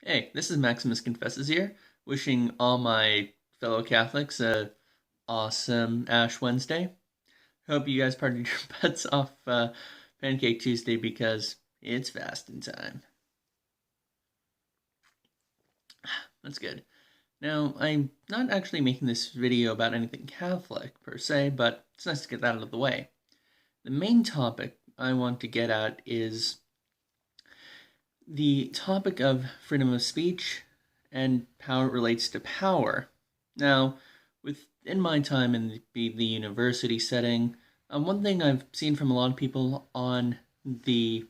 Hey, this is Maximus Confesses here, wishing all my fellow Catholics a awesome Ash Wednesday. Hope you guys partied your butts off Pancake Tuesday because it's fasting time. That's good. Now, I'm not actually making this video about anything Catholic per se, but it's nice to get that out of the way. The main topic I want to get at is the topic of freedom of speech and how it relates to power. Now, within my time in the university setting, one thing I've seen from a lot of people on the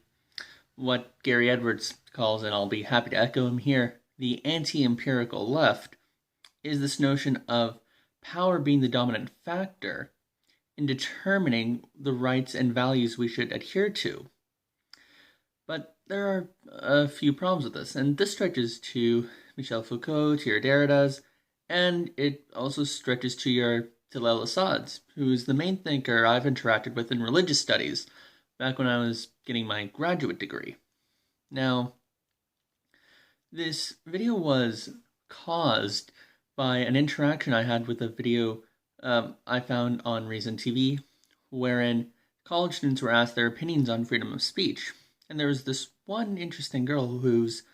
what Gary Edwards calls, and I'll be happy to echo him here, the anti-empirical left, is this notion of power being the dominant factor in determining the rights and values we should adhere to. But there are a few problems with this, and this stretches to Michel Foucault, to your Derridas, and it also stretches to your Talal Assads, who is the main thinker I've interacted with in religious studies back when I was getting my graduate degree. Now, this video was caused by an interaction I had with a video I found on Reason TV, wherein college students were asked their opinions on freedom of speech. And there was this one interesting girl whose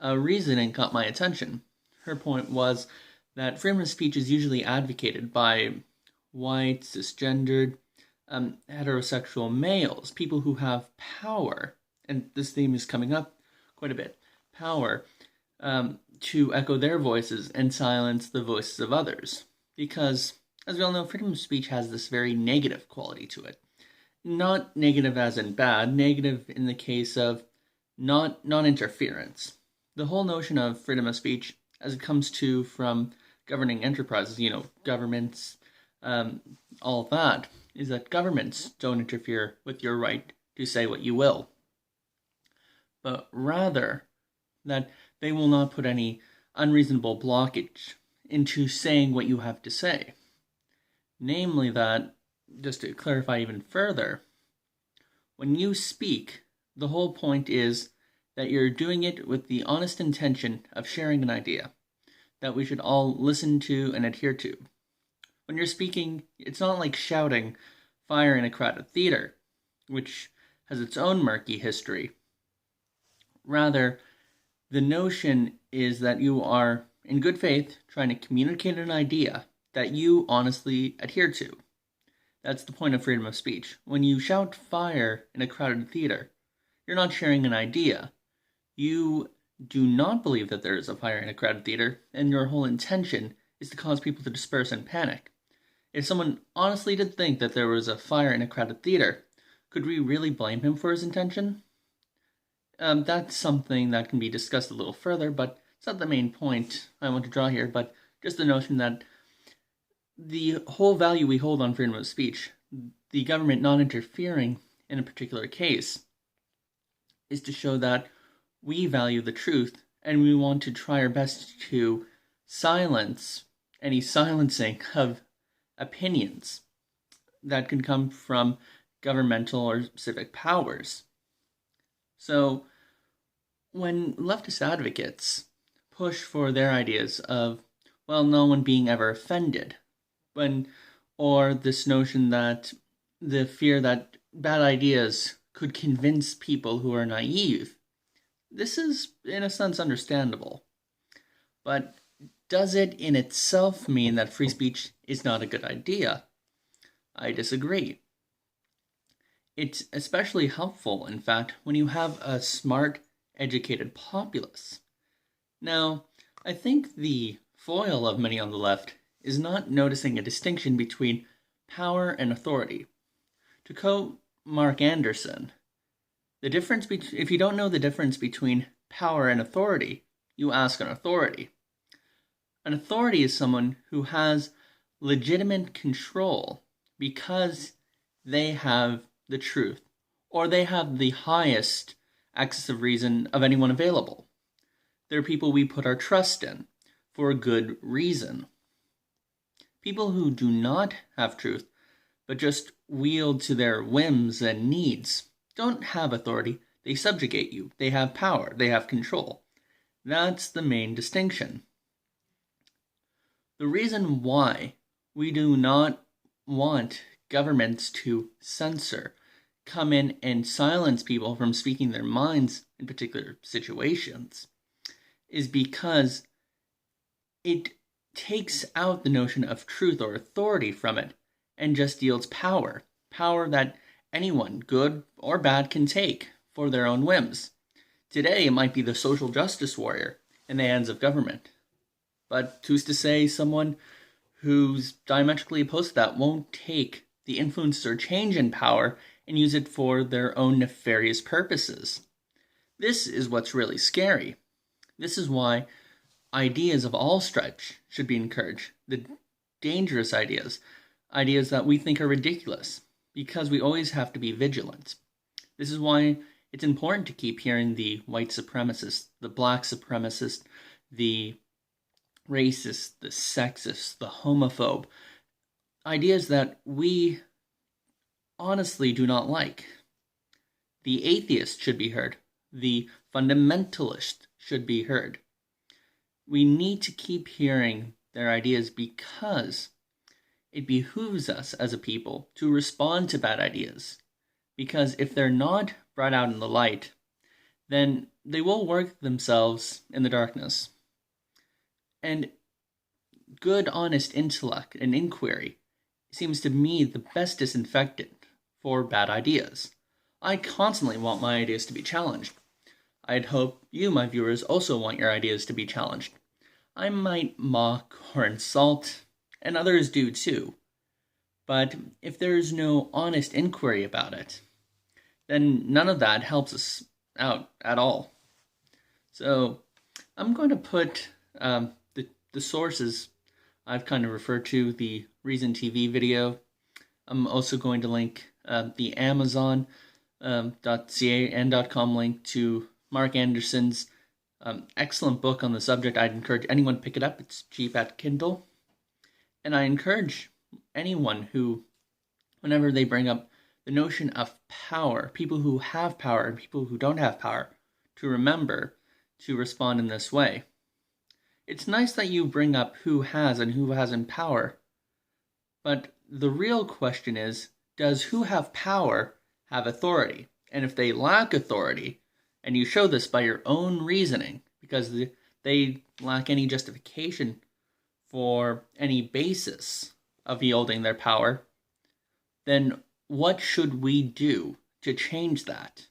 reasoning caught my attention. Her point was that freedom of speech is usually advocated by white, cisgendered, heterosexual males, people who have power, and this theme is coming up quite a bit, power, to echo their voices and silence the voices of others. Because, as we all know, freedom of speech has this very negative quality to it. Not negative as in bad, negative in the case of non-interference. The whole notion of freedom of speech, as it comes to from governing enterprises, governments, all of that, is that governments don't interfere with your right to say what you will, but rather that they will not put any unreasonable blockage into saying what you have to say. Namely that, just to clarify even further, when you speak, the whole point is that you're doing it with the honest intention of sharing an idea that we should all listen to and adhere to. When you're speaking, it's not like shouting fire in a crowded theater, which has its own murky history. Rather, the notion is that you are, in good faith, trying to communicate an idea that you honestly adhere to. That's the point of freedom of speech. When you shout fire in a crowded theater, you're not sharing an idea. You do not believe that there is a fire in a crowded theater, and your whole intention is to cause people to disperse and panic. If someone honestly did think that there was a fire in a crowded theater, could we really blame him for his intention? That's something that can be discussed a little further, but it's not the main point I want to draw here, but just the notion that the whole value we hold on freedom of speech, the government not interfering in a particular case, is to show that we value the truth and we want to try our best to silence any silencing of opinions that can come from governmental or civic powers. So, when leftist advocates push for their ideas of, well, no one being ever offended, or this notion that the fear that bad ideas could convince people who are naive, this is, in a sense, understandable. But does it in itself mean that free speech is not a good idea? I disagree. It's especially helpful, in fact, when you have a smart, educated populace. Now, I think the foil of many on the left is not noticing a distinction between power and authority. To quote Mark Anderson, if you don't know the difference between power and authority, you ask an authority. An authority is someone who has legitimate control because they have the truth, or they have the highest access of reason of anyone available. They're people we put our trust in for a good reason. People who do not have truth, but just wield to their whims and needs, don't have authority. They subjugate you. They have power. They have control. That's the main distinction. The reason why we do not want governments to censor, come in and silence people from speaking their minds in particular situations, is because it takes out the notion of truth or authority from it and just yields power. Power that anyone, good or bad, can take for their own whims. Today, it might be the social justice warrior in the hands of government. But who's to say someone who's diametrically opposed to that won't take the influence or change in power and use it for their own nefarious purposes? This is what's really scary. This is why ideas of all stripes should be encouraged. The dangerous ideas, ideas that we think are ridiculous, because we always have to be vigilant. This is why it's important to keep hearing the white supremacist, the black supremacist, the racist, the sexist, the homophobe, ideas that we honestly do not like. The atheist should be heard. The fundamentalist should be heard. We need to keep hearing their ideas because it behooves us as a people to respond to bad ideas. Because if they're not brought out in the light, then they will work themselves in the darkness. And good, honest intellect and inquiry seems to me the best disinfectant for bad ideas. I constantly want my ideas to be challenged. I'd hope you, my viewers, also want your ideas to be challenged. I might mock or insult, and others do too. But if there's no honest inquiry about it, then none of that helps us out at all. So I'm going to put the sources I've kind of referred to, the Reason TV video. I'm also going to link the Amazon .ca and .com link to Mark Anderson's excellent book on the subject. I'd encourage anyone to pick it up. It's cheap at Kindle. And I encourage anyone who, whenever they bring up the notion of power, people who have power and people who don't have power, to remember to respond in this way. It's nice that you bring up who has and who hasn't power, but the real question is, does who have power have authority? And if they lack authority, and you show this by your own reasoning, because they lack any justification for any basis of yielding their power, then what should we do to change that?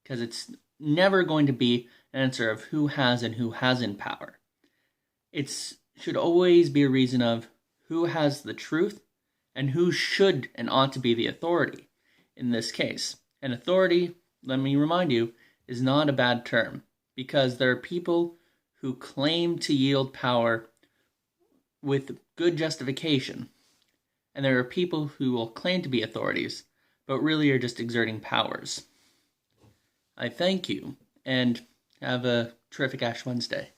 Because it's never going to be an answer of who has and who hasn't power. It should always be a reason of who has the truth and who should and ought to be the authority in this case. And authority, let me remind you, is not a bad term, because there are people who claim to yield power with good justification, and there are people who will claim to be authorities, but really are just exerting powers. I thank you, and have a terrific Ash Wednesday.